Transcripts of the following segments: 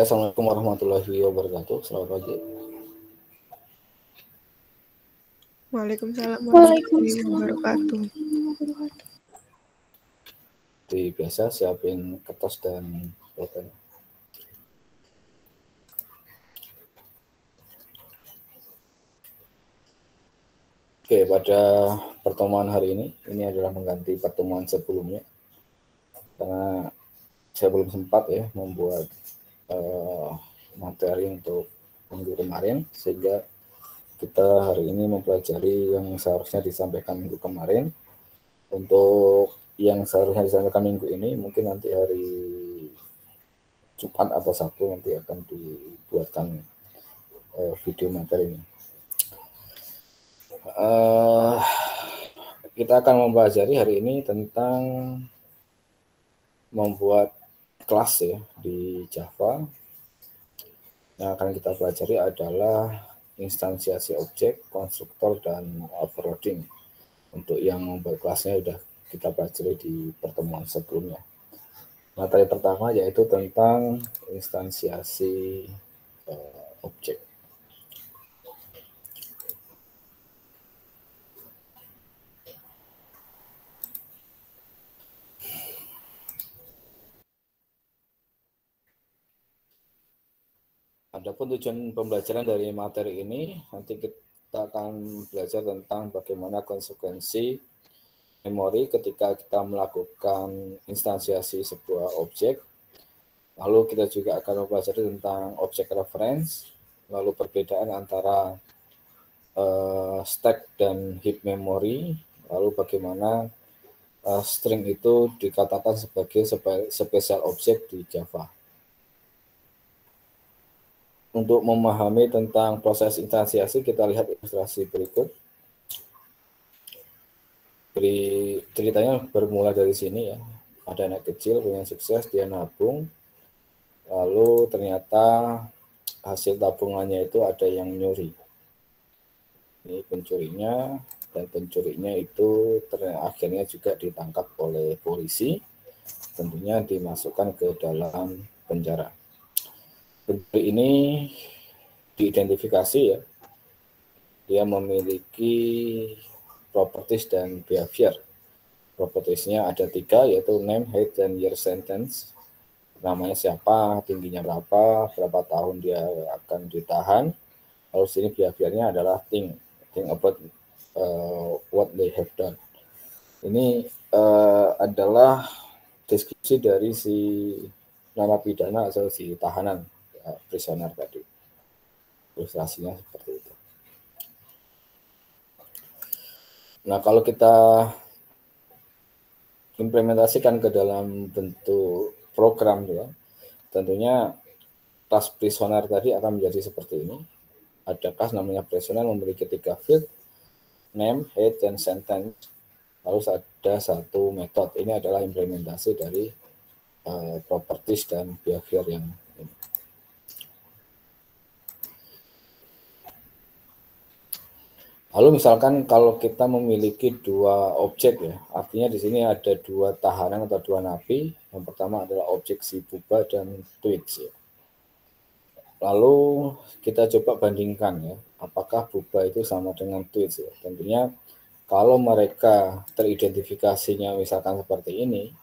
Assalamualaikum warahmatullahi wabarakatuh. Selamat pagi. Waalaikumsalam warahmatullahi wabarakatuh. Seperti biasa, siapin kertas dan pulpen. Oke, pada pertemuan hari ini adalah mengganti pertemuan sebelumnya, karena saya belum sempat ya membuat materi untuk minggu kemarin, sehingga kita hari ini mempelajari yang seharusnya disampaikan minggu kemarin. Untuk yang seharusnya disampaikan minggu ini, mungkin nanti hari Jumat atau Sabtu nanti akan dibuatkan video materi ini. Kita akan mempelajari hari ini tentang membuat kelas ya di Java. Yang akan kita pelajari adalah instansiasi objek, konstruktor, dan overloading. Untuk yang membuat kelasnya sudah kita pelajari di pertemuan sebelumnya. Materi pertama yaitu tentang instansiasi objek. Adapun tujuan pembelajaran dari materi ini, nanti kita akan belajar tentang bagaimana konsekuensi memori ketika kita melakukan instansiasi sebuah objek. Lalu kita juga akan mempelajari tentang objek reference, lalu perbedaan antara stack dan heap memory, lalu bagaimana string itu dikatakan sebagai spesial objek di Java. Untuk memahami tentang proses instansiasi, kita lihat ilustrasi berikut. Ceritanya bermula dari sini ya. Ada anak kecil punya sukses, dia nabung. Lalu ternyata hasil tabungannya itu ada yang nyuri. Ini pencurinya, dan pencurinya itu akhirnya juga ditangkap oleh polisi. Tentunya dimasukkan ke dalam penjara. Pencuri ini diidentifikasi ya. Dia memiliki properties dan behavior. Propertiesnya ada 3, yaitu name, height, dan year sentence. Namanya siapa, tingginya berapa tahun dia akan ditahan. Lalu sini behaviornya adalah think about what they have done. Ini adalah deskripsi dari si narapidana atau si tahanan, prisoner tadi. Ilustrasinya seperti itu. Nah, kalau kita implementasikan ke dalam bentuk program ya, tentunya kelas prisoner tadi akan menjadi seperti ini. Ada kelas namanya prisoner memiliki 3 field, name, height, dan sentence. Lalu ada satu metode. Ini adalah implementasi dari properties dan behavior yang ini. Lalu misalkan kalau kita memiliki 2 objek ya, artinya di sini ada 2 tahanan atau 2 napi. Yang pertama adalah objek si Buba dan Twitch ya. Lalu kita coba bandingkan ya, apakah Buba itu sama dengan Twitch ya. Tentunya kalau mereka teridentifikasinya misalkan seperti ini,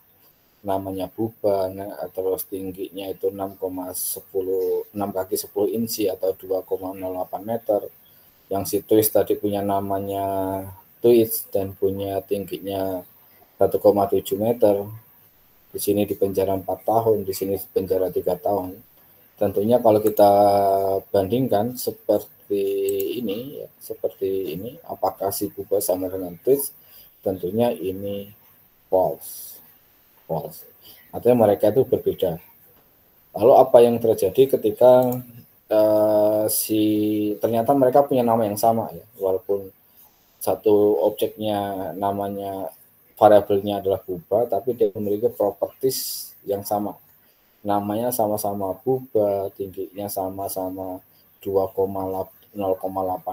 namanya Buba, terus tingginya itu 6 kaki 10 inci atau 2,08 meter. Yang si Twitch tadi punya namanya Twitch dan punya tingginya 1,7 meter. Di sini di penjara 4 tahun, di sini di penjara 3 tahun. Tentunya kalau kita bandingkan seperti ini, apakah si Buba sama dengan Twitch? Tentunya ini false. Artinya mereka itu berbeda. Lalu apa yang terjadi ketika ternyata mereka punya nama yang sama ya, walaupun satu objeknya namanya variabelnya adalah Buba, tapi dia memiliki properties yang sama. Namanya sama-sama Buba, tingginya sama-sama 2,08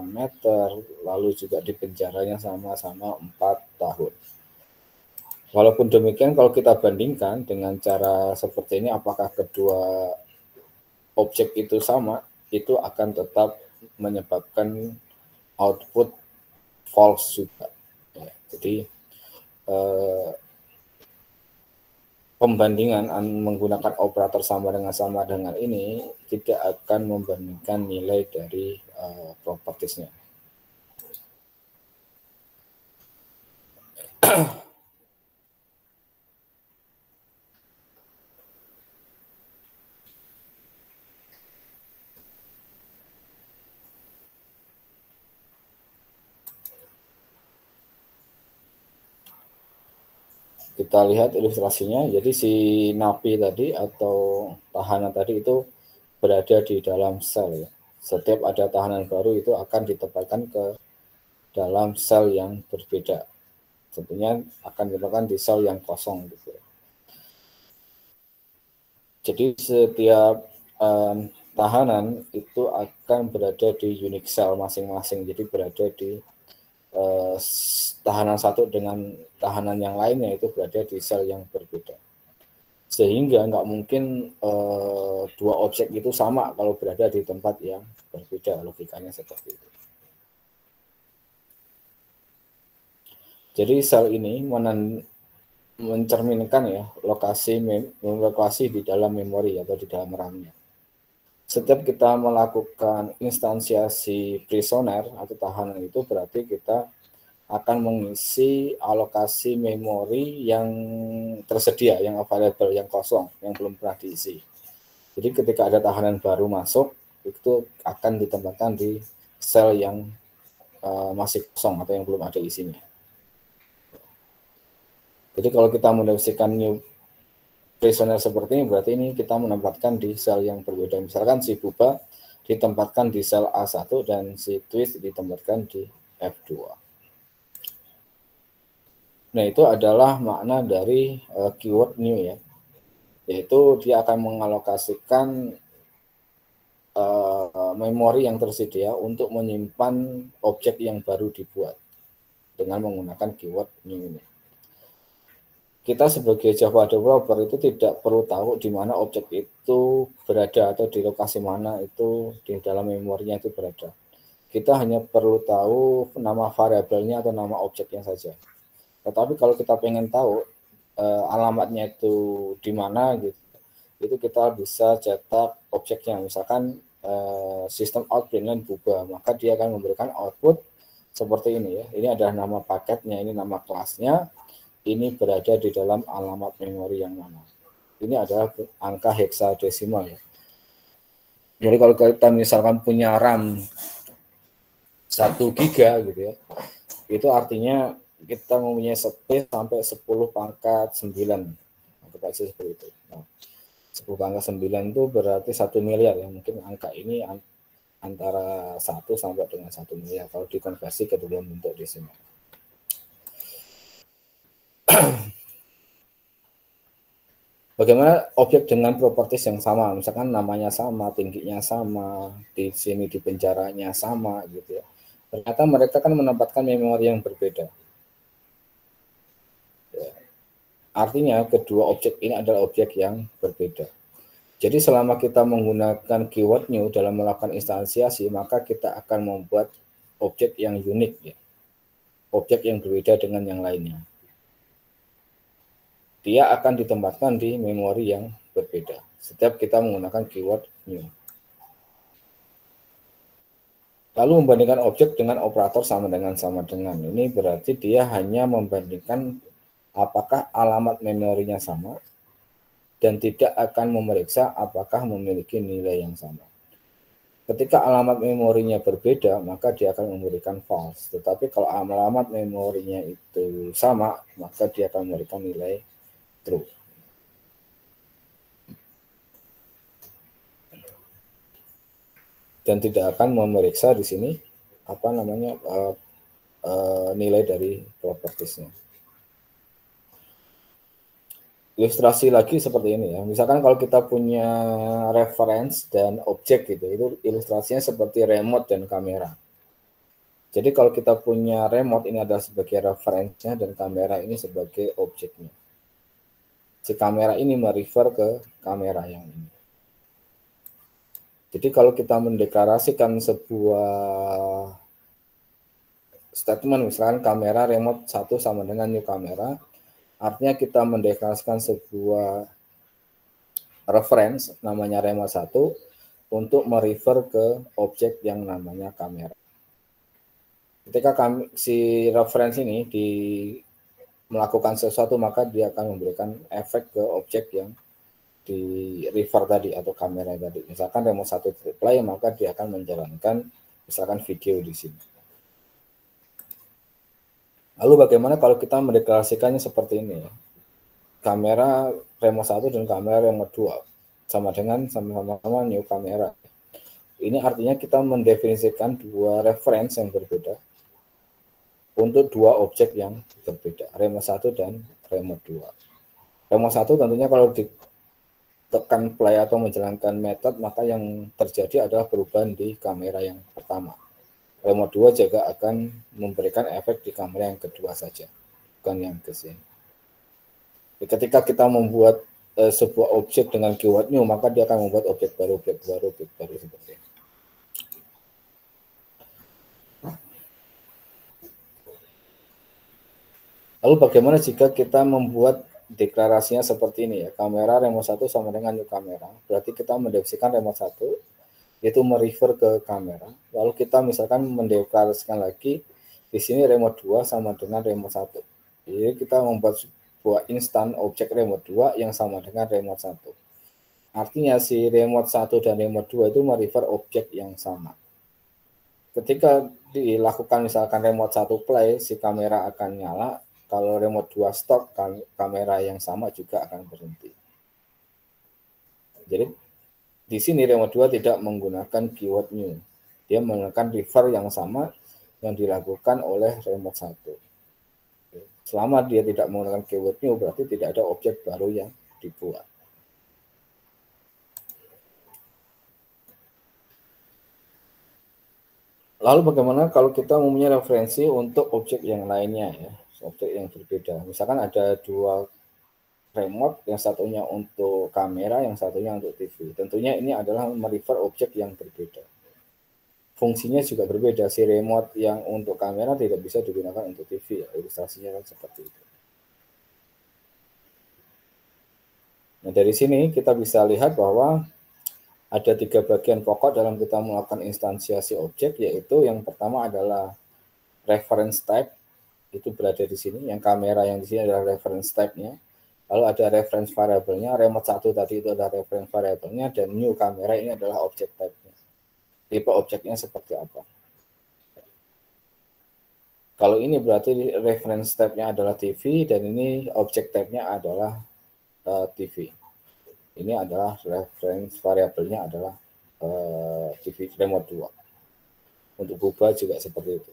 meter, lalu juga di penjaranya sama-sama 4 tahun. Walaupun demikian, kalau kita bandingkan dengan cara seperti ini, apakah kedua objek itu sama, itu akan tetap menyebabkan output false juga. Ya, jadi pembandingan menggunakan operator sama dengan ini tidak akan membandingkan nilai dari propertiesnya. Kita lihat ilustrasinya. Jadi si napi tadi atau tahanan tadi itu berada di dalam sel ya. Setiap ada tahanan baru itu akan ditempatkan ke dalam sel yang berbeda. Tentunya akan ditempatkan di sel yang kosong gitu. Jadi setiap tahanan itu akan berada di unique cell masing-masing. Jadi berada di tahanan satu dengan tahanan yang lainnya itu berada di sel yang berbeda. Sehingga nggak mungkin dua objek itu sama kalau berada di tempat yang berbeda, logikanya seperti itu. Jadi sel ini mencerminkan ya lokasi di dalam memori atau di dalam RAM-nya. Setiap kita melakukan instansiasi prisoner atau tahanan itu berarti kita akan mengisi alokasi memori yang tersedia, yang available, yang kosong, yang belum pernah diisi. Jadi ketika ada tahanan baru masuk, itu akan ditempatkan di sel yang masih kosong atau yang belum ada isinya. Jadi kalau kita mendefinisikan new prisoner seperti ini, berarti ini kita menempatkan di sel yang berbeda. Misalkan si Buba ditempatkan di sel A1 dan si Twist ditempatkan di F2. Nah, itu adalah makna dari keyword new ya, yaitu dia akan mengalokasikan memori yang tersedia untuk menyimpan objek yang baru dibuat dengan menggunakan keyword new ini. Kita sebagai Java developer itu tidak perlu tahu di mana objek itu berada atau di lokasi mana itu di dalam memorinya itu berada. Kita hanya perlu tahu nama variabelnya atau nama objeknya saja. Tetapi kalau kita pengen tahu alamatnya itu di mana gitu, itu kita bisa cetak objeknya. Misalkan sistem out println Buba, maka dia akan memberikan output seperti ini ya. Ini adalah nama paketnya, ini nama kelasnya, ini berada di dalam alamat memori yang mana. Ini adalah angka heksadesimal ya. Jadi kalau kita misalkan punya RAM 1 giga gitu ya, itu artinya kita mempunyai space sampai 10 pangkat 9. Kita isi seperti itu. Nah, 10 pangkat 9 itu berarti 1 miliar ya. Mungkin angka ini antara 1 sampai dengan 1 miliar kalau dikonversi ke dalam bentuk desimal. Bagaimana objek dengan properties yang sama, misalkan namanya sama, tingginya sama, di sini di penjaranya sama gitu ya. Ternyata mereka kan menempatkan memori yang berbeda. Artinya kedua objek ini adalah objek yang berbeda. Jadi selama kita menggunakan keyword new dalam melakukan instansiasi, maka kita akan membuat objek yang unik ya. Objek yang berbeda dengan yang lainnya. Dia akan ditempatkan di memori yang berbeda setiap kita menggunakan keyword new. Lalu membandingkan objek dengan operator sama dengan. Ini berarti dia hanya membandingkan apakah alamat memorinya sama dan tidak akan memeriksa apakah memiliki nilai yang sama. Ketika alamat memorinya berbeda, maka dia akan memberikan false. Tetapi kalau alamat memorinya itu sama, maka dia akan memberikan nilai true. Dan tidak akan memeriksa di sini apa namanya nilai dari propertiesnya. Ilustrasi lagi seperti ini ya. Misalkan kalau kita punya reference dan objek gitu, itu ilustrasinya seperti remote dan kamera. Jadi kalau kita punya remote ini adalah sebagai referensinya dan kamera ini sebagai objeknya. Si kamera ini merefer ke kamera yang ini. Jadi kalau kita mendeklarasikan sebuah statement, misalkan kamera remote 1 sama dengan new kamera, artinya kita mendeklarasikan sebuah reference namanya remote 1 untuk merefer ke objek yang namanya kamera. Ketika si reference ini melakukan sesuatu, maka dia akan memberikan efek ke objek yang di refer tadi atau kamera tadi. Misalkan remote 1 play, maka dia akan menjalankan misalkan video di sini. Lalu bagaimana kalau kita mendeklarasikannya seperti ini? Kamera remote 1 dan kamera remote 2 sama dengan sama-sama new kamera. Ini artinya kita mendefinisikan dua reference yang berbeda untuk dua objek yang berbeda, remote 1 dan remote 2. Remote 1 tentunya kalau ditekan play atau menjalankan method, maka yang terjadi adalah perubahan di kamera yang pertama. Remote 2 juga akan memberikan efek di kamera yang kedua saja, bukan yang ke sini. Ketika kita membuat sebuah objek dengan keyword new, maka dia akan membuat objek baru seperti ini. Lalu bagaimana jika kita membuat deklarasinya seperti ini ya, kamera remote 1 sama dengan new kamera, berarti kita mendefinisikan remote 1 yaitu merefer ke kamera, lalu kita misalkan mendeklarasikan lagi di sini remote 2 sama dengan remote 1. Jadi kita membuat sebuah instan objek remote 2 yang sama dengan remote 1. Artinya si remote 1 dan remote 2 itu merefer objek yang sama. Ketika dilakukan misalkan remote 1 play, si kamera akan nyala. Kalau remote 2 stop, kamera yang sama juga akan berhenti. Jadi di sini remote 2 tidak menggunakan keyword new. Dia menggunakan refer yang sama yang dilakukan oleh remote 1. Selama dia tidak menggunakan keyword new, berarti tidak ada objek baru yang dibuat. Lalu bagaimana kalau kita mempunyai referensi untuk objek yang lainnya ya, objek yang berbeda. Misalkan ada dua remote, yang satunya untuk kamera, yang satunya untuk TV. Tentunya ini adalah merefer objek yang berbeda. Fungsinya juga berbeda. Si remote yang untuk kamera tidak bisa digunakan untuk TV. Ya. Ilustrasinya kan seperti itu. Nah, dari sini kita bisa lihat bahwa ada 3 bagian pokok dalam kita melakukan instansiasi objek, yaitu yang pertama adalah reference type, itu berada di sini. Yang kamera yang di sini adalah reference type-nya. Lalu ada reference variable-nya, remote 1 tadi itu adalah reference variable-nya, dan new kamera ini adalah object type-nya. Tipe objeknya seperti apa. Kalau ini berarti reference type-nya adalah TV, dan ini object type-nya adalah TV. Ini adalah reference variable-nya adalah TV remote 2. Untuk Buba juga seperti itu.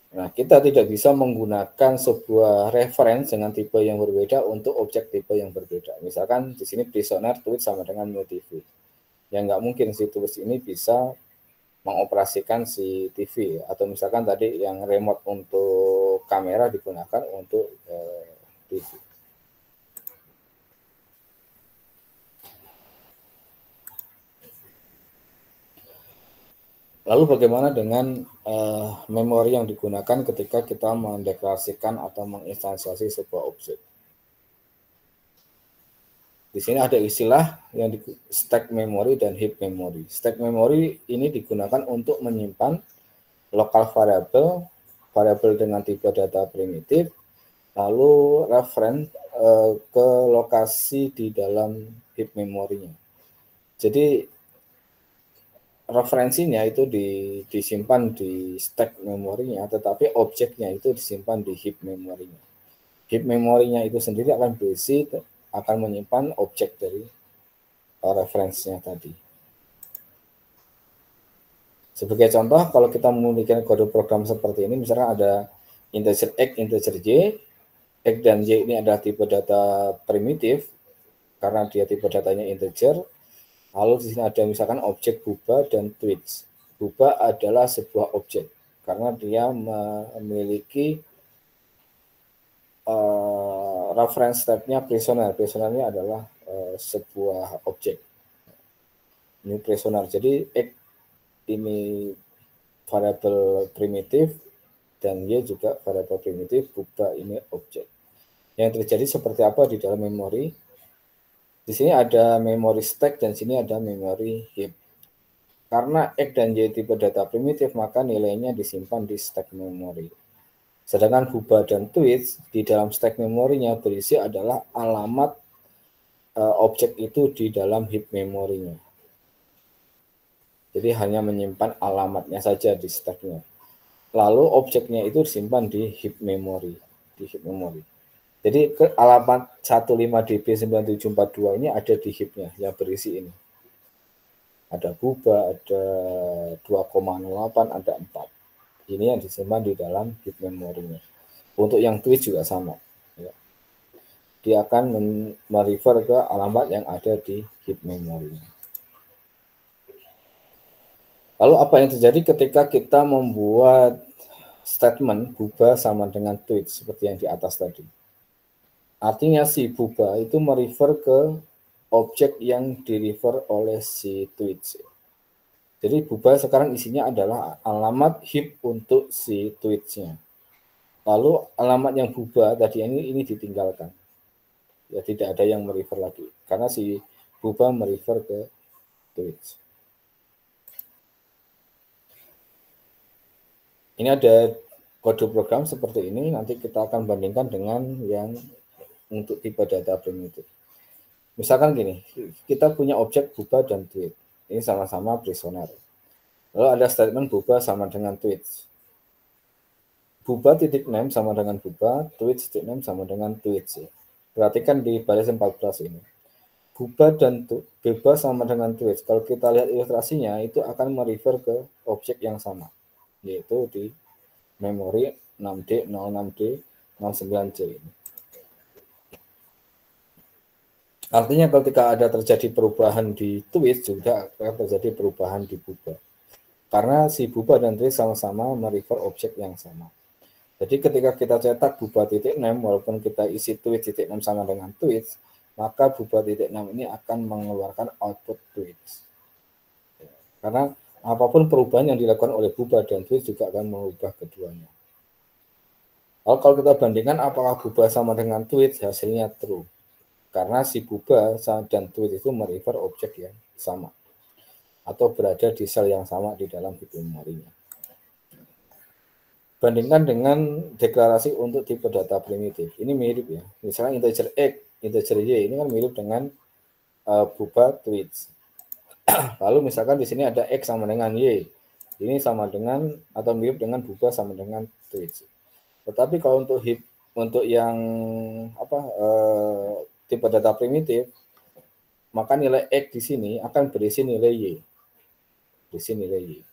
Nah, kita tidak bisa menggunakan sebuah reference dengan tipe yang berbeda untuk objek tipe yang berbeda. Misalkan di sini prisoner tweet sama dengan new TV. Ya nggak mungkin si tweet ini bisa mengoperasikan si TV. Atau misalkan tadi yang remote untuk kamera digunakan untuk TV. Lalu bagaimana dengan memori yang digunakan ketika kita mendeklarasikan atau menginstansiasi sebuah objek? Di sini ada istilah yang di stack memory dan heap memory. Stack memory ini digunakan untuk menyimpan lokal variabel dengan tipe data primitif, lalu reference ke lokasi di dalam heap memorinya. Jadi referensinya itu disimpan di stack memorinya, tetapi objeknya itu disimpan di heap memorinya. Heap memorinya itu sendiri akan berisi, akan menyimpan objek dari referensinya tadi. Sebagai contoh, kalau kita memiliki kode program seperti ini, misalnya ada integer X, integer Y, X dan Y ini adalah tipe data primitif, karena dia tipe datanya integer. Lalu di sini ada misalkan objek Buba dan tweets. Buba adalah sebuah objek karena dia memiliki reference type-nya prisoner. Prisoner-nya adalah sebuah objek. Ini prisoner. Jadi X ini variabel primitif dan Y juga variabel primitif, buba ini objek. Yang terjadi seperti apa di dalam memori? Di sini ada memori stack dan sini ada memori heap. Karena X dan Y tipe data primitif, maka nilainya disimpan di stack memori. Sedangkan buba dan tweets di dalam stack memorinya berisi adalah alamat objek itu di dalam heap memorinya. Jadi hanya menyimpan alamatnya saja di stacknya. Lalu objeknya itu disimpan di heap memory. Jadi ke alamat 15db9742 ini ada di heapnya yang berisi ini. Ada buba, ada 2,08, ada 4. Ini yang disimpan di dalam heap memorinya. Untuk yang tweet juga sama. Ya. Dia akan merefer ke alamat yang ada di heap memorinya. Lalu apa yang terjadi ketika kita membuat statement buba sama dengan tweet seperti yang di atas tadi? Artinya si buba itu merefer ke objek yang direfer oleh si tweet. Jadi buba sekarang isinya adalah alamat heap untuk si tweetsnya. Lalu alamat yang buba tadi ini ditinggalkan. Ya tidak ada yang merefer lagi karena si buba merefer ke tweets. Ini ada kode program seperti ini, nanti kita akan bandingkan dengan yang untuk tipe data primitif. Misalkan gini, kita punya objek buba dan tweet. Ini sama-sama prisoner. Lalu ada statement buba sama dengan tweet. Buba titik name sama dengan buba, tweet titik name sama dengan tweet. Perhatikan di baris 14 ini. Buba dan bebas sama dengan tweet. Kalau kita lihat ilustrasinya, itu akan merefer ke objek yang sama, yaitu di memori 6D, 06D, 09C ini. Artinya ketika ada terjadi perubahan di tweet juga akan terjadi perubahan di buba. Karena si buba dan tweet sama-sama merefer objek yang sama. Jadi ketika kita cetak buba titik 6, walaupun kita isi tweet titik 6 sama dengan tweet, maka buba titik 6 ini akan mengeluarkan output tweet. Karena apapun perubahan yang dilakukan oleh buba dan tweet juga akan mengubah keduanya. Lalu kalau kita bandingkan apakah buba sama dengan tweet, hasilnya true. Karena si buba dan tweet itu merefer objek yang sama. Atau berada di sel yang sama di dalam heap memorinya. Bandingkan dengan deklarasi untuk tipe data primitif. Ini mirip ya. Misalnya integer X, integer Y, ini kan mirip dengan buba tweets. Lalu misalkan di sini ada X sama dengan Y. Ini sama dengan atau mirip dengan buba sama dengan tweets. Tetapi kalau untuk heap, untuk yang tipe data primitif, maka nilai X di sini akan berisi nilai Y. Berisi nilai Y.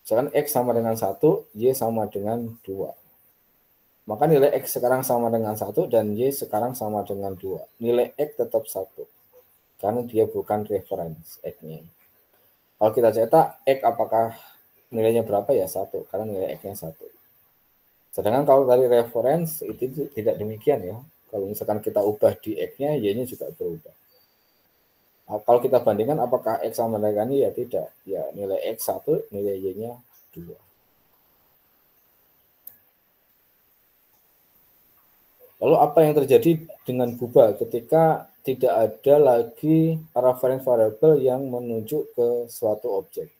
Misalkan X sama dengan 1, Y sama dengan 2. Maka nilai X sekarang sama dengan 1 dan Y sekarang sama dengan 2. Nilai X tetap 1. Karena dia bukan reference X-nya. Kalau kita cetak X apakah nilainya berapa ya? 1. Karena nilai X-nya 1. Sedangkan kalau dari reference itu tidak demikian ya. Kalau misalkan kita ubah di X-nya, Y-nya juga berubah. Nah, kalau kita bandingkan apakah X sama dengan Y, ya tidak. Ya nilai X 1, nilai Y-nya 2. Lalu apa yang terjadi dengan buba ketika tidak ada lagi reference variable yang menunjuk ke suatu objek?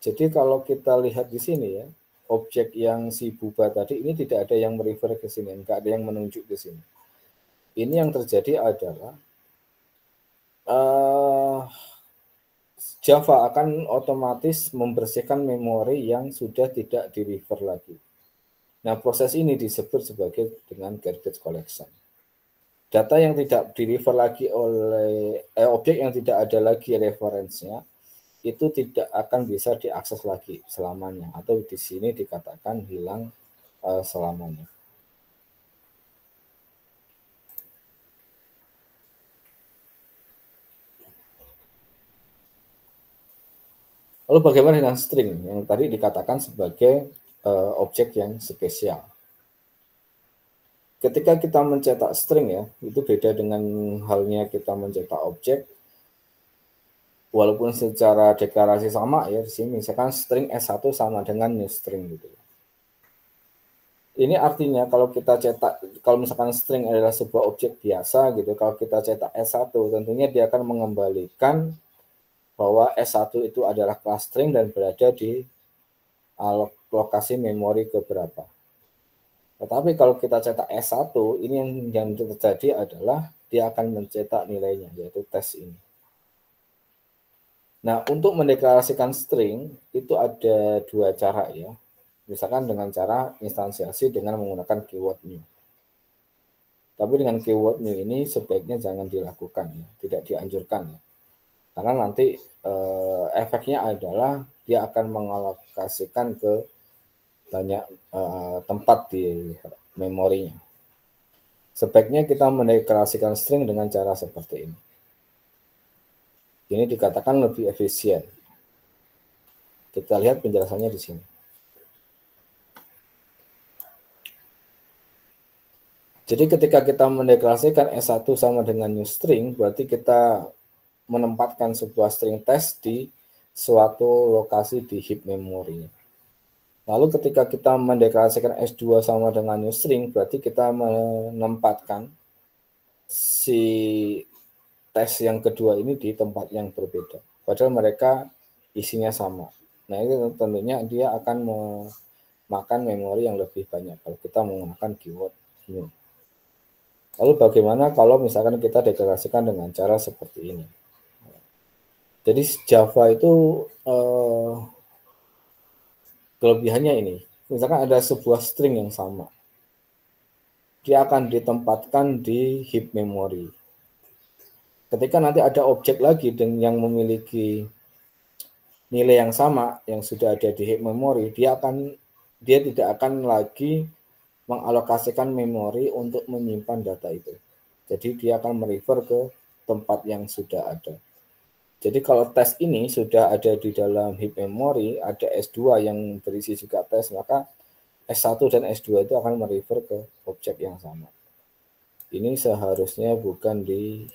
Jadi kalau kita lihat di sini ya, objek yang si buba tadi ini tidak ada yang merefer ke sini, enggak ada yang menunjuk ke sini. Ini yang terjadi adalah Java akan otomatis membersihkan memori yang sudah tidak di-refer lagi. Nah, proses ini disebut sebagai dengan garbage collection. Data yang tidak di-refer lagi oleh objek yang tidak ada lagi referensinya itu tidak akan bisa diakses lagi selamanya, atau di sini dikatakan hilang selamanya. Lalu bagaimana dengan string yang tadi dikatakan sebagai objek yang spesial? Ketika kita mencetak string ya, itu beda dengan halnya kita mencetak objek. walaupun secara deklarasi sama ya di sini misalkan string S1 sama dengan new string gitu. Ini artinya kalau kita cetak, kalau misalkan string adalah sebuah objek biasa gitu, kalau kita cetak S1 tentunya dia akan mengembalikan bahwa S1 itu adalah kelas string dan berada di lokasi memori keberapa. Tetapi kalau kita cetak S1, ini yang terjadi adalah dia akan mencetak nilainya, yaitu tes ini. Nah, untuk mendeklarasikan string itu ada dua cara ya. Misalkan dengan cara instansiasi dengan menggunakan keyword new. Tapi dengan keyword new ini sebaiknya jangan dilakukan ya, tidak dianjurkan ya. Karena nanti efeknya adalah dia akan mengalokasikan ke banyak tempat di memorinya. Sebaiknya kita mendeklarasikan string dengan cara seperti ini. Ini dikatakan lebih efisien. Kita lihat penjelasannya di sini. Jadi ketika kita mendeklarasikan S1 sama dengan new string, berarti kita menempatkan sebuah string test di suatu lokasi di heap memory. Lalu ketika kita mendeklarasikan S2 sama dengan new string, berarti kita menempatkan si tes yang kedua ini di tempat yang berbeda. Padahal mereka isinya sama. Nah itu tentunya dia akan memakan memori yang lebih banyak kalau kita menggunakan keyword new. Lalu bagaimana kalau misalkan kita deklarasikan dengan cara seperti ini? Jadi Java itu kelebihannya ini. Misalkan ada sebuah string yang sama. Dia akan ditempatkan di heap memory. Ketika nanti ada objek lagi yang memiliki nilai yang sama yang sudah ada di heap memory, dia tidak akan lagi mengalokasikan memori untuk menyimpan data itu. Jadi dia akan merefer ke tempat yang sudah ada. Jadi kalau tes ini sudah ada di dalam heap memory, ada S2 yang berisi juga tes, maka S1 dan S2 itu akan merefer ke objek yang sama. Ini seharusnya bukan di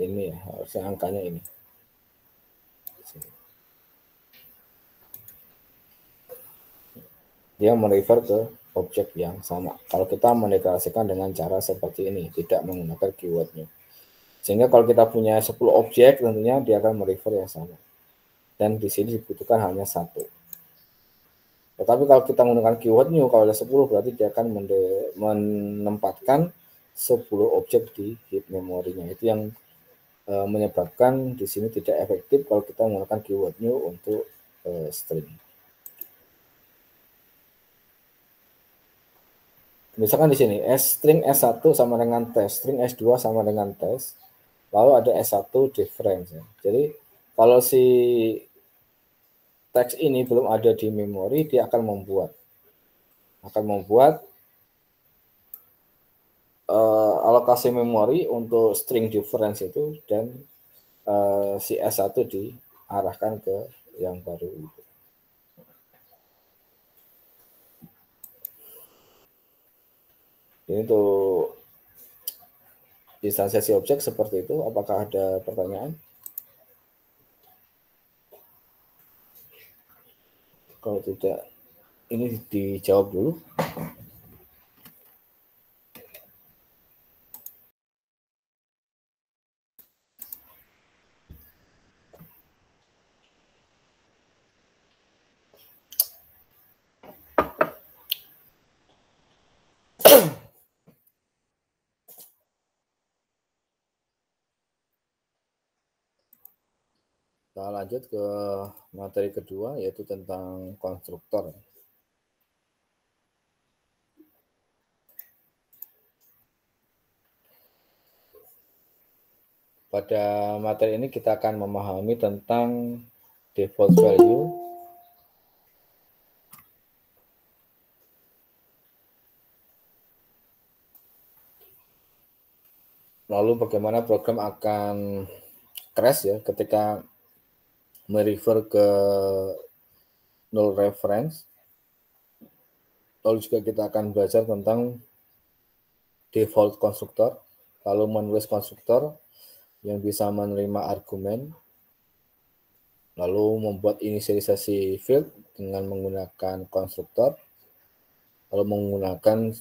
ini ya, harusnya angkanya ini. Dia merefer ke objek yang sama. Kalau kita mendeklarasikan dengan cara seperti ini, tidak menggunakan keywordnya. Sehingga kalau kita punya 10 objek, tentunya dia akan merefer yang sama. Dan di sini dibutuhkan hanya satu. Tetapi kalau kita menggunakan keyword new, kalau ada 10 berarti dia akan menempatkan 10 objek di heap memorinya. Itu yang menyebabkan di sini tidak efektif kalau kita menggunakan keyword new untuk string. Misalkan di sini string S1 sama dengan test, string S2 sama dengan test, lalu ada S1 difference. Jadi kalau si teks ini belum ada di memori, dia akan membuat alokasi memori untuk string difference itu dan si S1 diarahkan ke yang baru itu. Ini tuh instansiasi objek seperti itu. Apakah ada pertanyaan? Kalau tidak, ini dijawab dulu. Kita lanjut ke materi kedua, yaitu tentang konstruktor. Pada materi ini kita akan memahami tentang default value, lalu bagaimana program akan crash ya ketika merefer ke null reference. Lalu juga kita akan belajar tentang default konstruktor, lalu menulis konstruktor yang bisa menerima argumen, lalu membuat inisialisasi field dengan menggunakan konstruktor, lalu menggunakan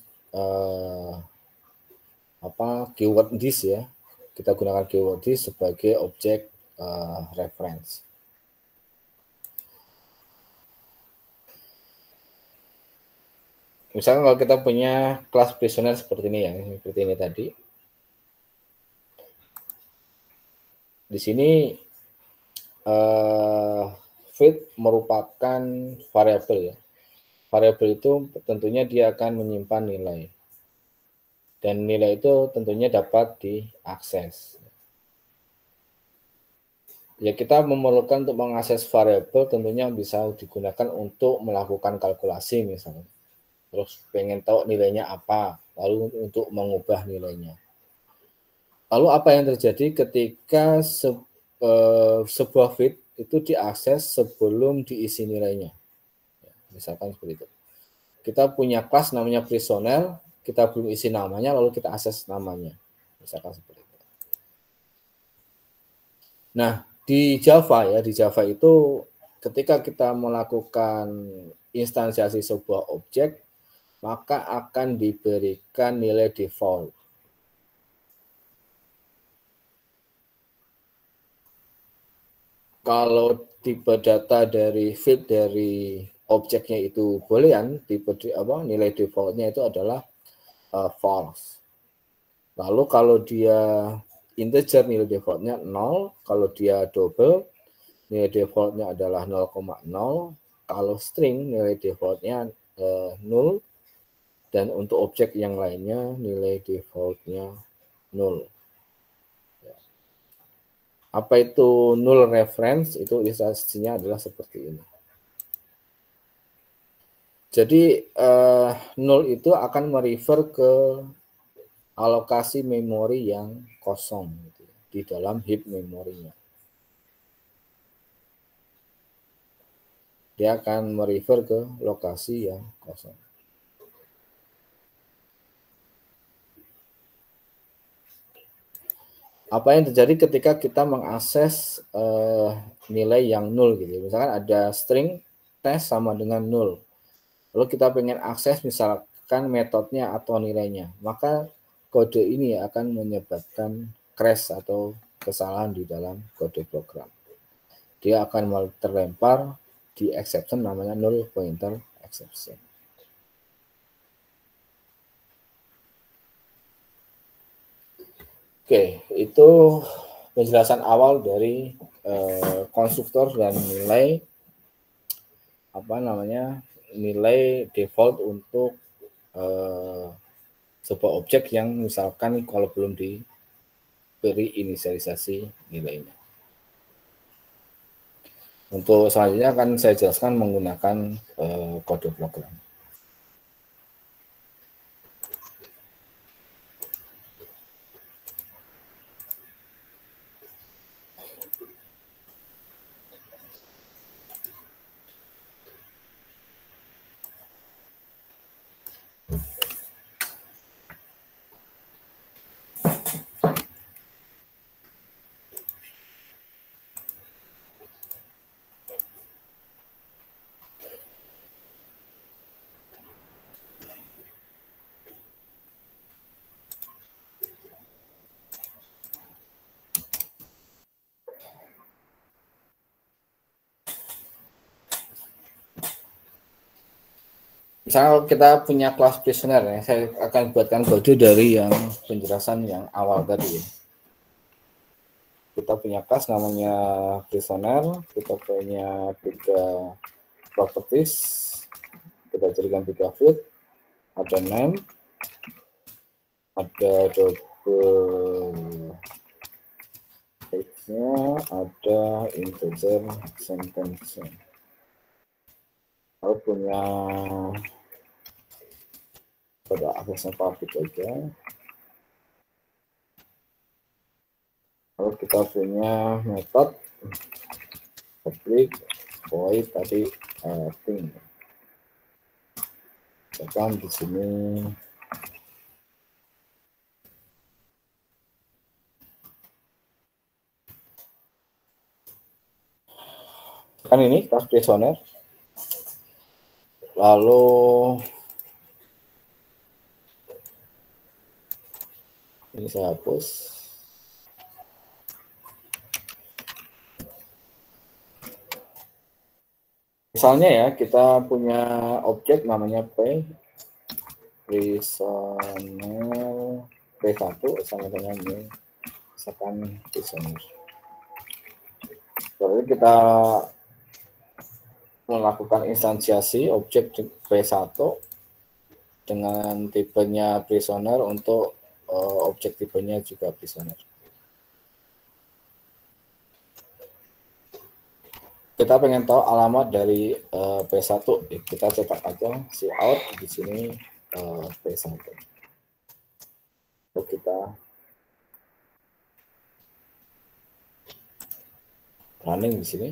keyword this ya. Kita gunakan keyword this sebagai objek reference. Misalnya kalau kita punya kelas prisoner seperti ini ya, seperti ini tadi. Di sini feed merupakan variabel ya. Variabel itu tentunya dia akan menyimpan nilai. Dan nilai itu tentunya dapat diakses. Ya, kita memerlukan untuk mengakses variabel tentunya bisa digunakan untuk melakukan kalkulasi misalnya. Terus pengen tahu nilainya apa, lalu untuk mengubah nilainya. Lalu apa yang terjadi ketika sebuah feed itu diakses sebelum diisi nilainya? Ya, misalkan seperti itu. Kita punya kelas namanya prisoner, kita belum isi namanya, lalu kita akses namanya. Misalkan seperti itu. Nah, di Java itu ketika kita melakukan instansiasi sebuah objek, maka akan diberikan nilai default. Kalau tipe data dari feed dari objeknya itu boolean, nilai defaultnya itu adalah false. Lalu kalau dia integer nilai defaultnya 0, kalau dia double nilai defaultnya adalah 0,0, kalau string nilai defaultnya 0, dan untuk objek yang lainnya nilai defaultnya 0. Apa itu null reference? Itu ilustrasinya adalah seperti ini. Jadi null itu akan merefer ke alokasi memori yang kosong gitu, di dalam heap memorinya. Dia akan merefer ke lokasi yang kosong. Apa yang terjadi ketika kita mengakses nilai yang nol gitu. Misalkan ada string test sama dengan nol. Lalu kita pengen akses misalkan metodenya atau nilainya. Maka kode ini akan menyebabkan crash atau kesalahan di dalam kode program. Dia akan terlempar di exception namanya null pointer exception. Oke, itu penjelasan awal dari konstruktor dan nilai nilai default untuk sebuah objek yang misalkan kalau belum diberi inisialisasi nilainya. Untuk selanjutnya akan saya jelaskan menggunakan kode program. Misalnya kita punya kelas prisoner ya, saya akan buatkan kode dari yang penjelasan yang awal tadi. Kita punya kelas namanya prisoner, kita punya 3 properties, kita jadikan 3 field, ada name, ada double nya, ada integer sentence. Lalu punya pada aksesnya public aja. Lalu kita punya metode public void tadi thing. Misalkan di sini Kan ini class prisoner. Lalu ini saya hapus. Misalnya ya, kita punya objek namanya P, prisoner P1 sama dengan ini, misalkan prisoner. Lalu kita melakukan instansiasi objek P1 dengan tipenya prisoner untuk objek tipenya juga prisoner. Kita pengen tahu alamat dari P1, kita cetak aja si out di sini P1. Lalu kita running di sini,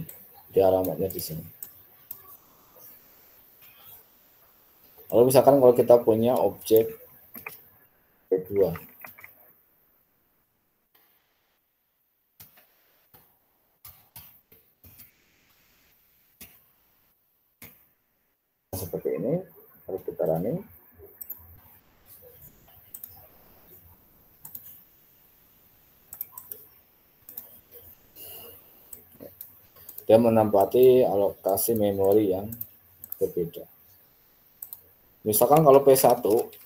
di alamatnya di sini. Lalu misalkan kalau kita punya objek P2, seperti ini, lalu kita running. Dia menempati alokasi memori yang berbeda. Misalkan kalau P1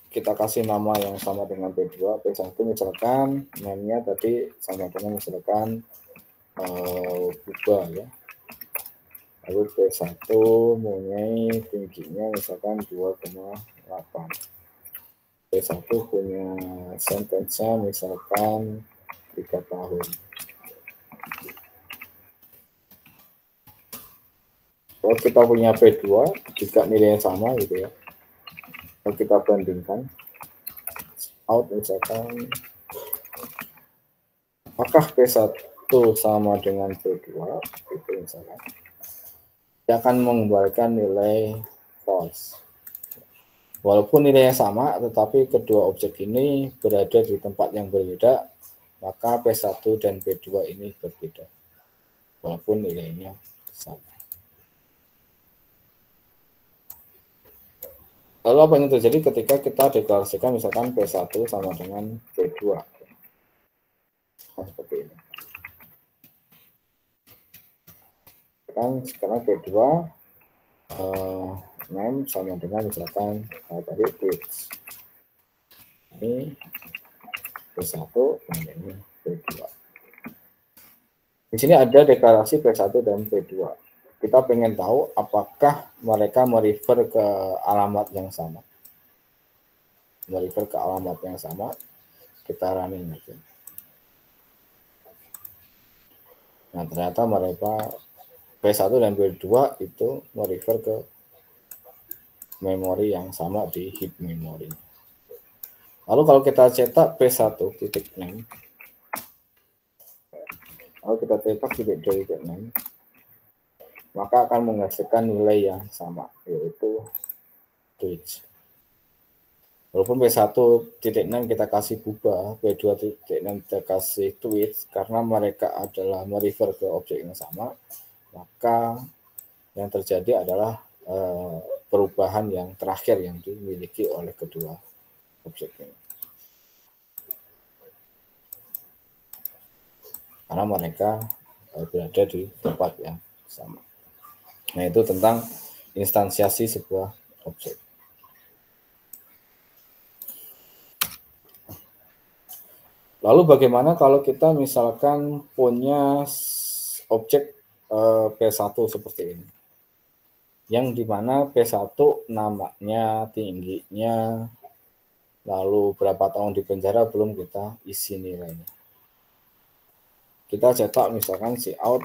kita kasih nama yang sama dengan P2, P1 misalkan name-nya tadi sama dengan misalkan buba ya. Lalu P1 mempunyai tingginya misalkan 2,8. P1 punya sentence-nya misalkan 3 tahun. Kalau kita punya P2 juga nilainya sama gitu ya. Kalau kita bandingkan out misalkan apakah P1 sama dengan P2 itu misalkan dia akan mengembalikan nilai false. Walaupun nilainya sama, tetapi kedua objek ini berada di tempat yang berbeda, maka P1 dan P2 ini berbeda. Walaupun nilainya sama. Lalu apa yang terjadi ketika kita deklarasikan misalkan P1 sama dengan P2? Nah, seperti ini. Sekarang P2 name sama dengan misalkan tadi tweets. Ini P1 dan ini P2. Di sini ada deklarasi P1 dan P2. Kita pengen tahu apakah mereka merefer ke alamat yang sama. Merefer ke alamat yang sama, kita running aja. Nah, ternyata mereka P1 dan P2 itu merefer ke memori yang sama di heap memori. Lalu kalau kita cetak P1 titik 6, lalu kita cetak titik 2 titik 6, maka akan menghasilkan nilai yang sama, yaitu tweets. Walaupun P1.6 kita kasih buba, P2.6 kita kasih tweets, karena mereka adalah merefer ke objek yang sama, maka yang terjadi adalah perubahan yang terakhir yang dimiliki oleh kedua objek ini. Karena mereka berada di tempat yang sama. Nah, itu tentang instansiasi sebuah objek. Lalu bagaimana kalau kita misalkan punya objek P1 seperti ini? Yang dimana P1 namanya, tingginya, lalu berapa tahun di penjara belum kita isi nilainya. Kita cetak misalkan si out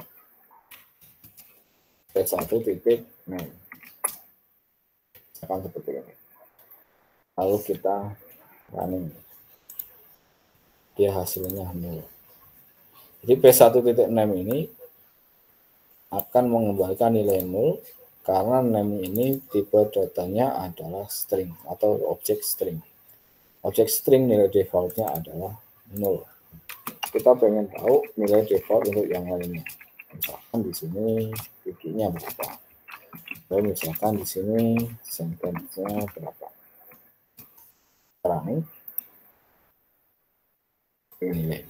P1 titik name. Misalkan seperti ini. Lalu kita running. Dia hasilnya 0. Jadi P1.6 ini akan mengembalikan nilai 0 karena name ini tipe datanya adalah string atau objek string. Objek string nilai defaultnya adalah 0. Kita pengen tahu nilai default untuk yang lainnya. Misalkan di sini video nantinya berapa. Lalu misalkan di sini sentence-nya berapa? Sekarang ini nilai.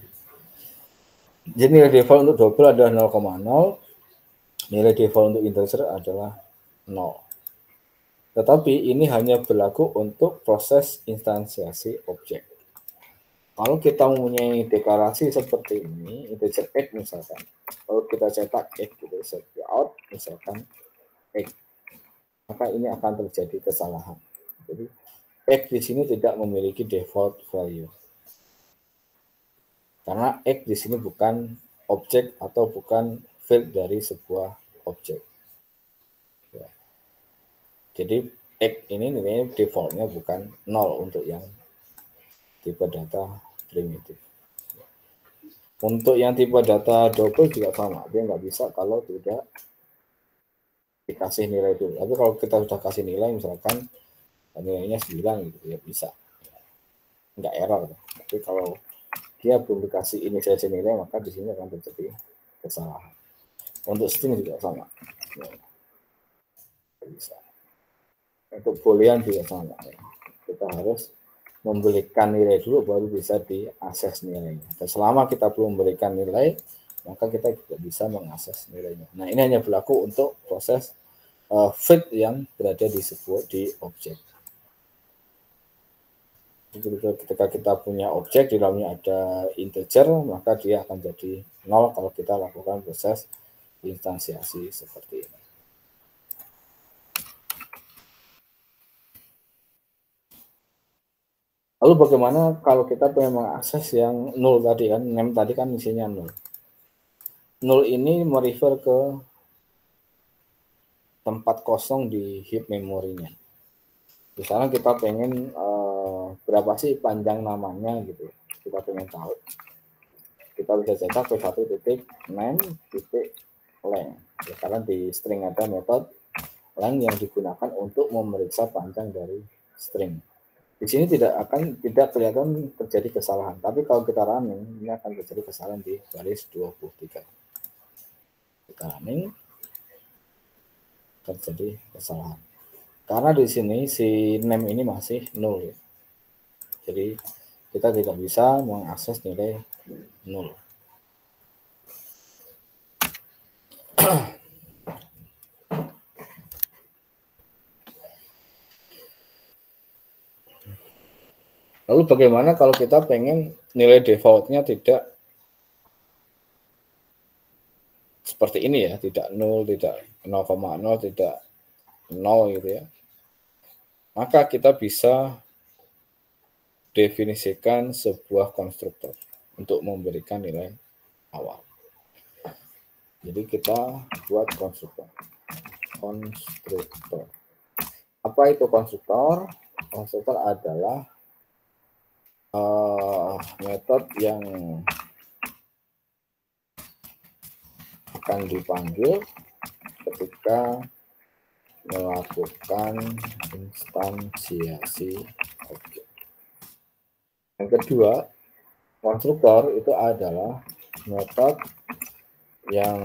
Jadi nilai default untuk double adalah 0,0, nilai default untuk integer adalah 0. Tetapi ini hanya berlaku untuk proses instansiasi objek. Kalau kita mempunyai deklarasi seperti ini, integer x misalkan, kalau kita cetak x gitu, set out misalkan x, maka ini akan terjadi kesalahan. Jadi x di sini tidak memiliki default value, karena x di sini bukan objek atau bukan field dari sebuah objek. Ya. Jadi x ini nilainya defaultnya bukan 0 untuk yang tipe data primitif. Untuk yang tipe data double juga sama, dia nggak bisa kalau tidak dikasih nilai itu. Tapi kalau kita sudah kasih nilai, misalkan nilainya 9 gitu, ya bisa. Nggak error. Tapi kalau dia belum dikasih inisiasi nilai, maka di sini akan terjadi kesalahan. Untuk string juga sama. Ya. Bisa. Untuk boolean juga sama. Ya. Kita harus memberikan nilai dulu baru bisa diakses nilainya. Dan selama kita belum memberikan nilai, maka kita tidak bisa mengakses nilainya. Nah, ini hanya berlaku untuk proses fit yang berada di objek. Ketika kita punya objek di dalamnya ada integer, maka dia akan jadi 0 kalau kita lakukan proses instansiasi seperti ini. Lalu bagaimana kalau kita pengen mengakses yang 0 tadi kan, name tadi kan isinya 0. 0 ini merefer ke tempat kosong di heap memorinya. Misalnya kita pengen berapa sih panjang namanya gitu, kita pengen tahu. Kita bisa cetak p1.name.length. Ya, karena di string ada metode length yang digunakan untuk memeriksa panjang dari string. Di sini tidak kelihatan terjadi kesalahan, tapi kalau kita running, ini akan terjadi kesalahan di baris 23. Kita running, terjadi kesalahan. Karena di sini si name ini masih 0. Ya. Jadi kita tidak bisa mengakses nilai 0. Lalu bagaimana kalau kita pengen nilai defaultnya tidak seperti ini ya, tidak 0, tidak 0,0, tidak 0 gitu ya. Maka kita bisa definisikan sebuah konstruktor untuk memberikan nilai awal. Jadi kita buat konstruktor. Apa itu konstruktor? Konstruktor adalah metode yang akan dipanggil ketika melakukan instansiasi objek. Yang kedua, konstruktor itu adalah metode yang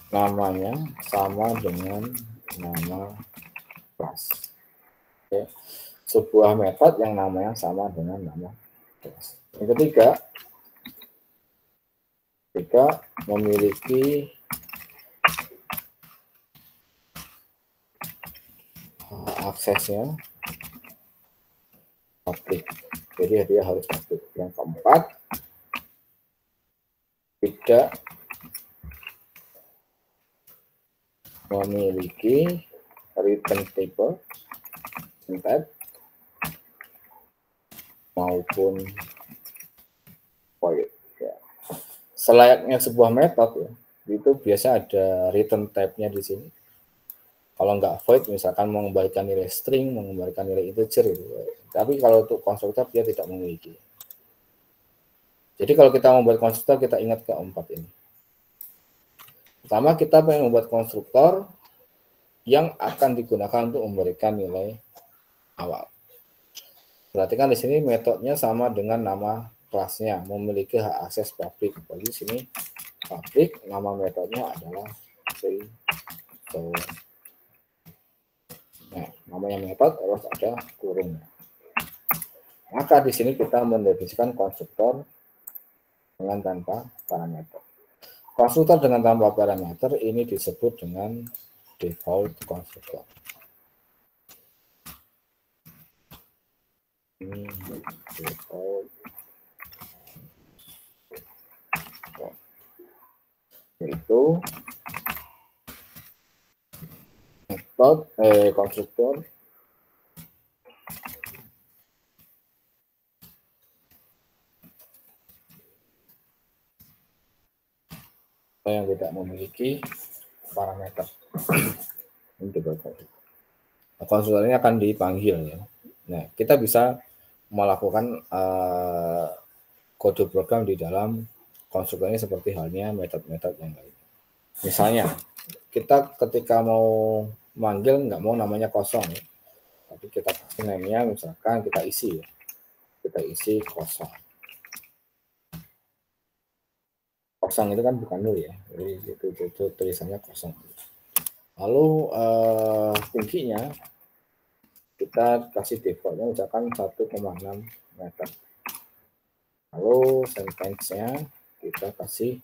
namanya sama dengan nama kelas. Oke. Sebuah metode yang namanya sama dengan nama kelas. Yang ketiga, kita memiliki aksesnya public. Jadi dia harus public. Yang keempat, tidak memiliki return table type maupun void. Ya. Selayaknya sebuah metode ya, itu biasa ada return type-nya di sini. Kalau nggak void, misalkan mengembalikan nilai string, mengembalikan nilai integer gitu. Tapi kalau untuk konstruktor dia tidak memiliki. Jadi kalau kita membuat konstruktor, kita ingat keempat ini. Pertama, kita pengen membuat konstruktor yang akan digunakan untuk memberikan nilai awal. Perhatikan di sini metodenya sama dengan nama kelasnya, memiliki hak akses publik. Jadi di sini public, nama metodenya adalah so. Nah, namanya metode harus ada kurung. Maka di sini kita mendefinisikan konstruktor dengan tanpa parameter. Konstruktor dengan tanpa parameter ini disebut dengan default konstruktor. Ini default, yaitu metode konstruktor yang tidak memiliki parameter. Konstruktor ini akan dipanggil ya. Nah, kita bisa melakukan kode program di dalam konstruktor ini seperti halnya metode-metode yang lain. Misalnya, kita ketika mau manggil nggak mau namanya kosong, ya. Tapi kita kasih namanya misalkan kita isi, ya. Kita isi kosong. Kosong itu kan bukan nol ya, jadi itu tulisannya kosong. Lalu tingginya kita kasih defaultnya misalkan 1,6 meter. Lalu sentence-nya kita kasih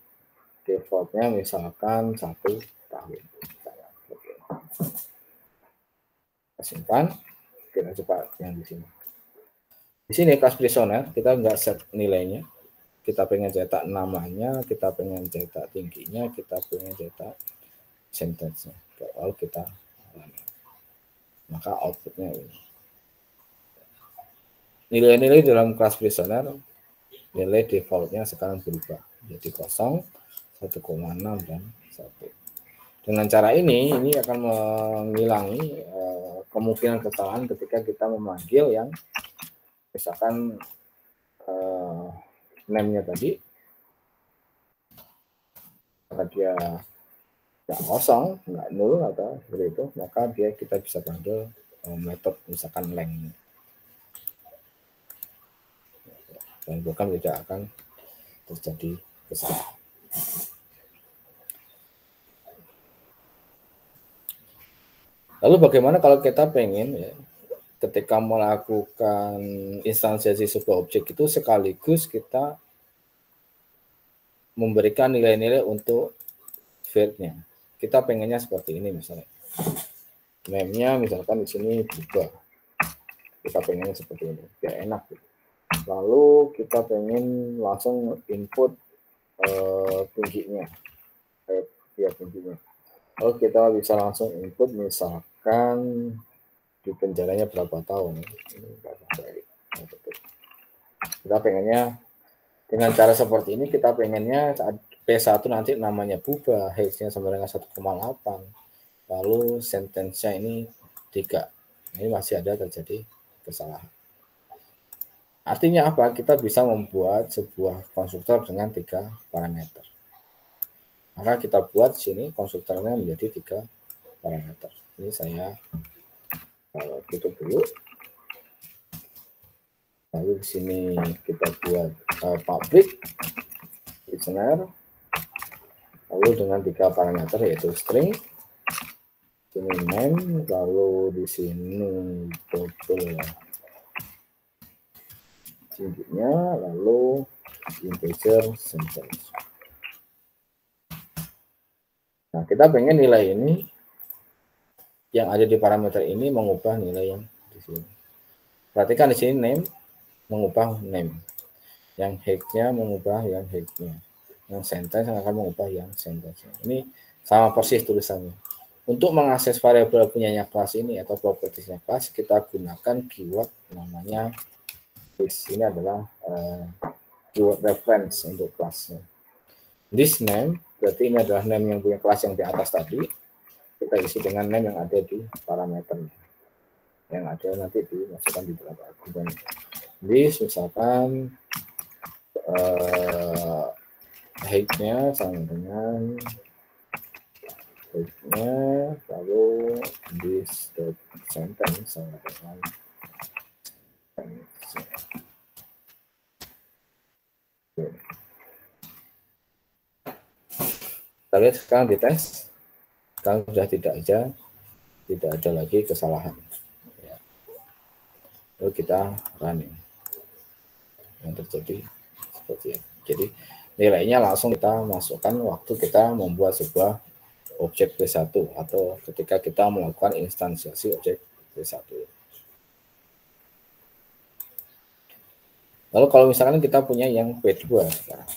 defaultnya misalkan 1 tahun. Simpan, kita coba yang di sini. Di sini class prisoner kita nggak set nilainya. Kita pengen cetak namanya, kita pengen cetak tingginya, kita pengen cetak sentence-nya. Lalu kita maka outputnya ini. Nilai-nilai dalam class prisoner, nilai defaultnya sekarang berubah jadi 0, 1,6 dan 1. Dengan cara ini akan menghilangi kemungkinan kesalahan ketika kita memanggil yang misalkan name-nya tadi maka dia nggak kosong, nggak nol atau seperti itu, maka kita bisa panggil metode misalkan length dan program tidak akan terjadi kesalahan. Lalu bagaimana kalau kita pengen ya, ketika melakukan instansiasi sebuah objek itu sekaligus kita memberikan nilai-nilai untuk field-nya. Kita pengennya seperti ini misalnya. Name-nya misalkan di sini berubah. Kita pengennya seperti ini, biar enak. Lalu kita pengen langsung input tingginya. Tingginya. Lalu kita bisa langsung input misalkan di penjaranya berapa tahun. Kita pengennya dengan cara seperti ini, kita pengennya saat P1 nanti namanya berubah, height-nya sama dengan 1,8. Lalu sentence-nya ini 3. Ini masih ada terjadi kesalahan. Artinya apa? Kita bisa membuat sebuah konstruktor dengan 3 parameter. Maka kita buat sini konstruktornya menjadi 3 parameter. Ini saya tutup dulu. Lalu di sini kita buat public listener. Lalu dengan 3 parameter yaitu string, ini name, lalu di sini total tingginya, lalu integer sentence. Nah, kita pengen nilai ini yang ada di parameter ini mengubah nilai yang di sini. Perhatikan di sini name mengubah name, yang height-nya mengubah yang height-nya, yang sentence yang akan mengubah yang sentence-nya. Ini sama persis tulisannya. Untuk mengakses variabel punyanya kelas ini atau propertiesnya kelas, kita gunakan keyword namanya this. Ini adalah keyword reference untuk kelasnya. This name berarti ini adalah name yang punya kelas yang di atas tadi. Kita isi dengan name yang ada di parameter yang ada nanti dimasukkan di dalam argumen. This misalkan height-nya sama dengan height-nya, lalu this sentence sama dengan Kita lihat sekarang di tes, sekarang sudah tidak ada lagi kesalahan. Ya. Lalu kita running, yang terjadi seperti ini. Jadi nilainya langsung kita masukkan waktu kita membuat sebuah objek P1 atau ketika kita melakukan instansiasi objek P1. Lalu kalau misalkan kita punya yang P2 sekarang.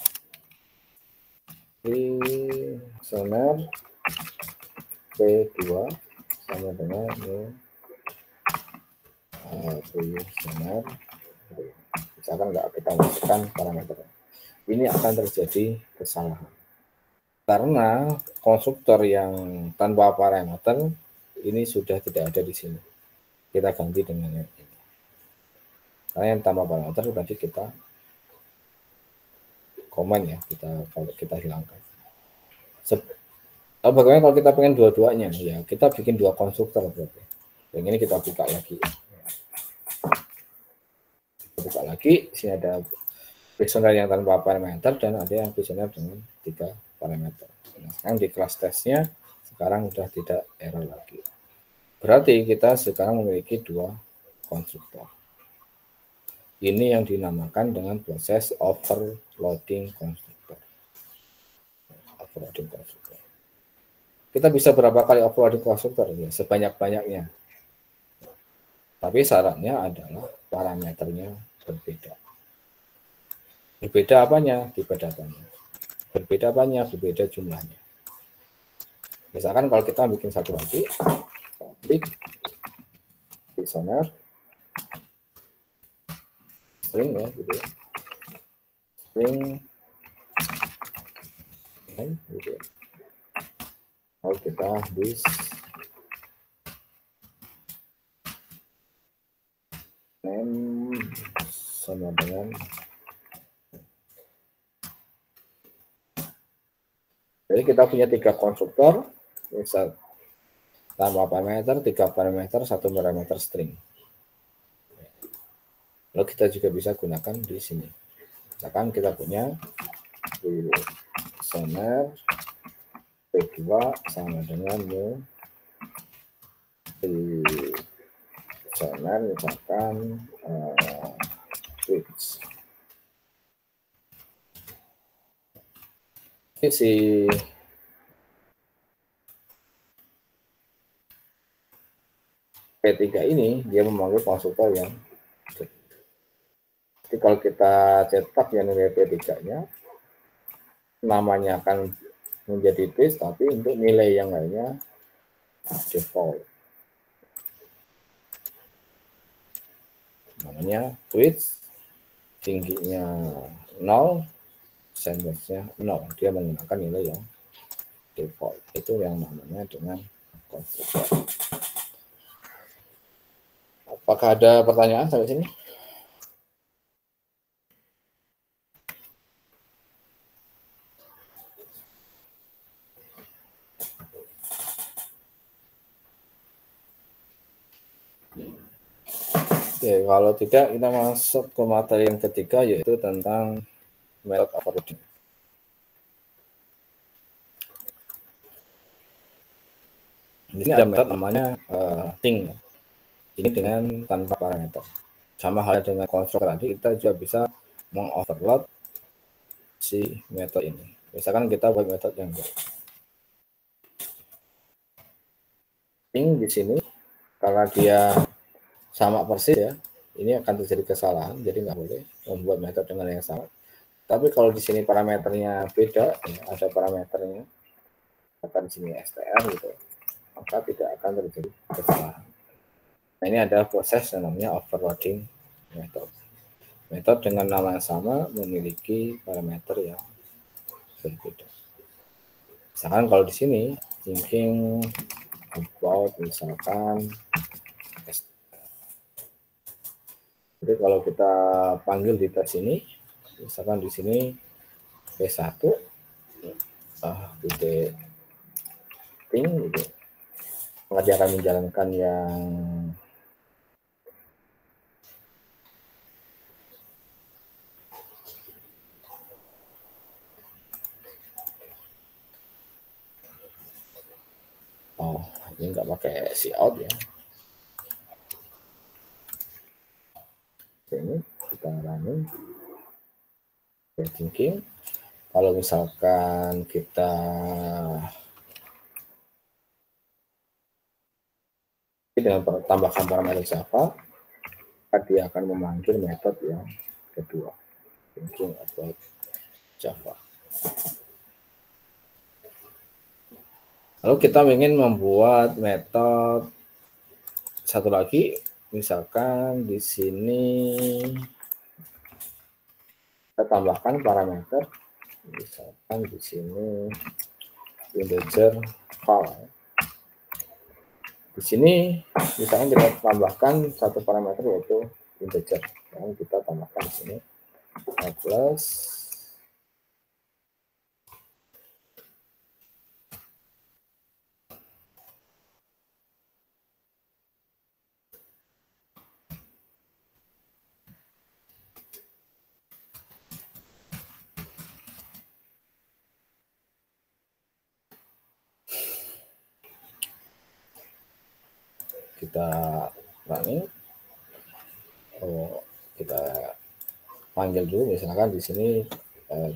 Listener P2 sama dengan listener, misalkan nggak kita masukkan parameter, ini akan terjadi kesalahan karena konstruktor yang tanpa parameter ini sudah tidak ada di sini. Kita ganti dengan yang ini. Karena yang tanpa parameter tadi kita komen ya, kita hilangkan. Bagaimana kalau kita pengen dua-duanya? Ya, kita bikin dua konstruktor berarti. Yang ini kita buka lagi. Buka lagi, sini ada listener yang tanpa parameter dan ada yang listener dengan 3 parameter. Nah, sekarang di kelas tesnya sekarang sudah tidak error lagi. Berarti kita sekarang memiliki dua konstruktor. Ini yang dinamakan dengan proses overloading konstruktor. Overloading konstruktor. Kita bisa berapa kali overloading konstruktor? Ya, sebanyak-banyaknya. Tapi syaratnya adalah parameternya berbeda. Berbeda apanya? Berbeda apanya? Berbeda apanya? Berbeda jumlahnya. Misalkan kalau kita bikin satu lagi, klik listener string ya, gitu ya. String gitu ya. Kalau kita this name sama dengan jadi kita punya 3 konstruktor, misal tanpa parameter, 3 parameter, 1 parameter string. Lalu kita juga bisa gunakan di sini. Misalkan kita punya listener P2 sama dengan new listener misalkan switch. Ini si P3 ini dia memanggil konstruktor yang jadi kalau kita cetak yang nilai P3-nya namanya akan menjadi base, tapi untuk nilai yang lainnya default. Namanya switch, tingginya 0, sandwich-nya 0. Dia menggunakan nilai yang default. Itu yang namanya dengan konstruktor. Apakah ada pertanyaan sampai sini? Oke, kalau tidak kita masuk ke materi yang ketiga yaitu tentang method overloading. Ini ada method namanya thing. Ini dengan tanpa parameter. Sama halnya dengan konstruktor tadi, kita juga bisa mengoverload si metode ini. Misalkan kita buat metode yang thing di sini, karena dia sama persis ya, ini akan terjadi kesalahan, jadi nggak boleh membuat metode dengan yang sama. Tapi kalau di sini parameternya beda, ya, ada parameternya, akan di sini str gitu, maka tidak akan terjadi kesalahan. Nah, ini adalah proses yang namanya overloading method. Metode dengan nama yang sama memiliki parameter yang berbeda. Misalkan kalau di sini thinking about misalkan jadi kalau kita panggil di tes ini, misalkan di sini P1 titik thing gitu, maka dia akan menjalankan yang Ini nggak pakai cout ya. Ini kita running thinking. Kalau misalkan kita dengan tambahkan parameter Java, dia akan memanggil metode yang kedua, thinking about Java. Lalu kita ingin membuat metode satu lagi, misalkan di sini kita tambahkan parameter, misalkan di sini integer val. Di sini misalkan kita tambahkan satu parameter yaitu integer, yang kita tambahkan di sini plus kita running, kita panggil dulu misalkan di sini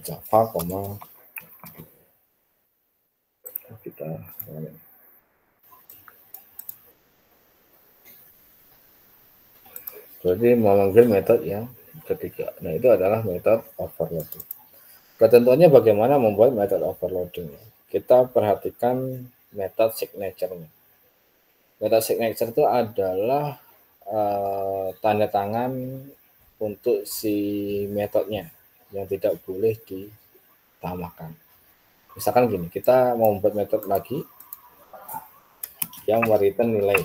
Java, kita running. Berarti memanggil metode yang ketiga. Nah, itu adalah metode overloading. Ketentuannya bagaimana membuat metode overloading? Kita perhatikan metode signature-nya. Metode signature itu adalah tanda tangan untuk si metodenya yang tidak boleh ditambahkan. Misalkan gini, kita mau membuat metode lagi yang mereturn nilai.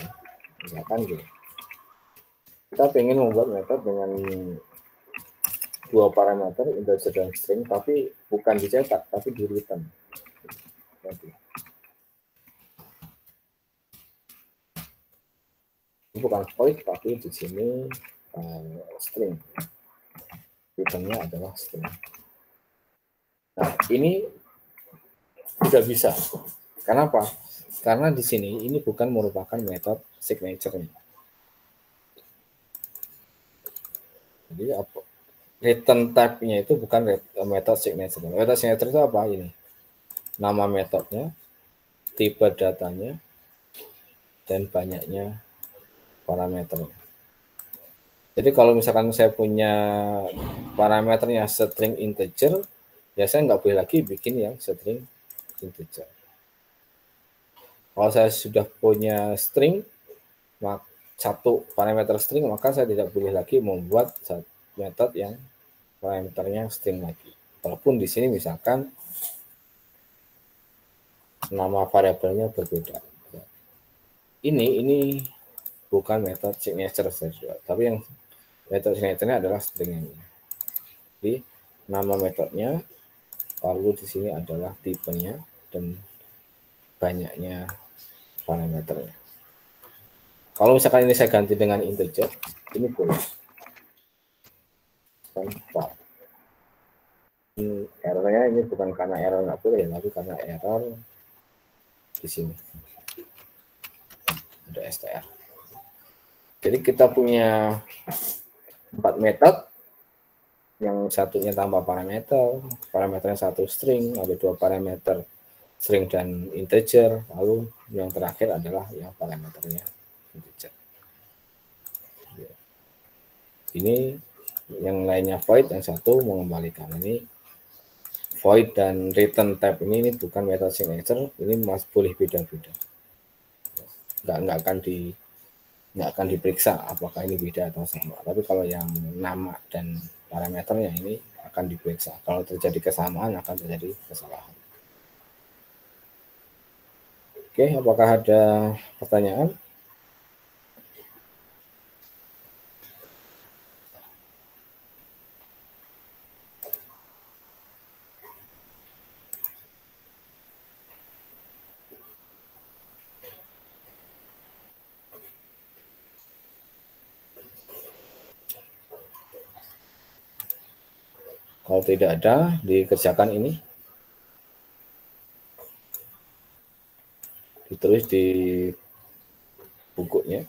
Misalkan gini, kita ingin membuat metode dengan dua parameter integer dan string, tapi bukan dicetak, tapi di return. Bukan void, tapi di sini string. Returnnya adalah string. Nah, ini tidak bisa. Kenapa? Karena di sini ini bukan merupakan metode signature-nya. Jadi apa? Return type-nya itu bukan metode signature. Metode signature itu apa ini? Nama metodenya, tipe datanya, dan banyaknya parameternya. Jadi kalau misalkan saya punya parameternya string integer, ya saya nggak boleh lagi bikin yang string integer. Kalau saya sudah punya string, satu parameter string, maka saya tidak boleh lagi membuat metode yang parameternya string lagi. Walaupun di sini misalkan nama variabelnya berbeda. Ini bukan metode signature saja, tapi yang metode signature-nya adalah string-nya. Jadi nama metodenya, lalu di sini adalah tipenya dan banyaknya parameternya. Kalau misalkan ini saya ganti dengan integer, ini boleh. Errornya ini bukan karena error nggak boleh, tapi karena error di sini ada str. Jadi kita punya 4 metode, yang satunya tambah parameter, parameternya satu string, ada 2 parameter string dan integer, lalu yang terakhir adalah yang parameternya integer. Ini yang lainnya void, yang satu mengembalikan. Ini void dan return type ini bukan metode signature, ini masih boleh beda-beda. Nggak akan diperiksa apakah ini beda atau sama. Tapi kalau yang nama dan parameternya ini akan diperiksa. Kalau terjadi kesamaan akan terjadi kesalahan. Oke, apakah ada pertanyaan? Kalau tidak ada, dikerjakan ini. Ditulis di bukunya.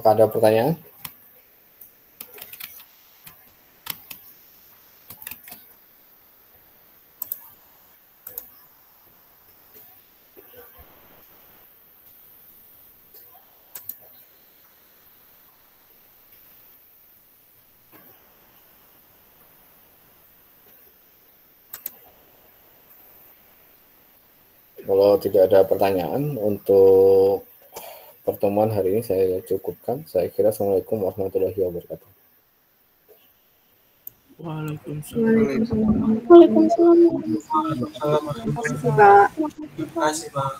Apakah ada pertanyaan? Kalau tidak ada pertanyaan untuk pertemuan hari ini saya cukupkan. Saya kira Assalamualaikum warahmatullahi wabarakatuh. Waalaikumsalam. Waalaikumsalam. Terima kasih, Pak.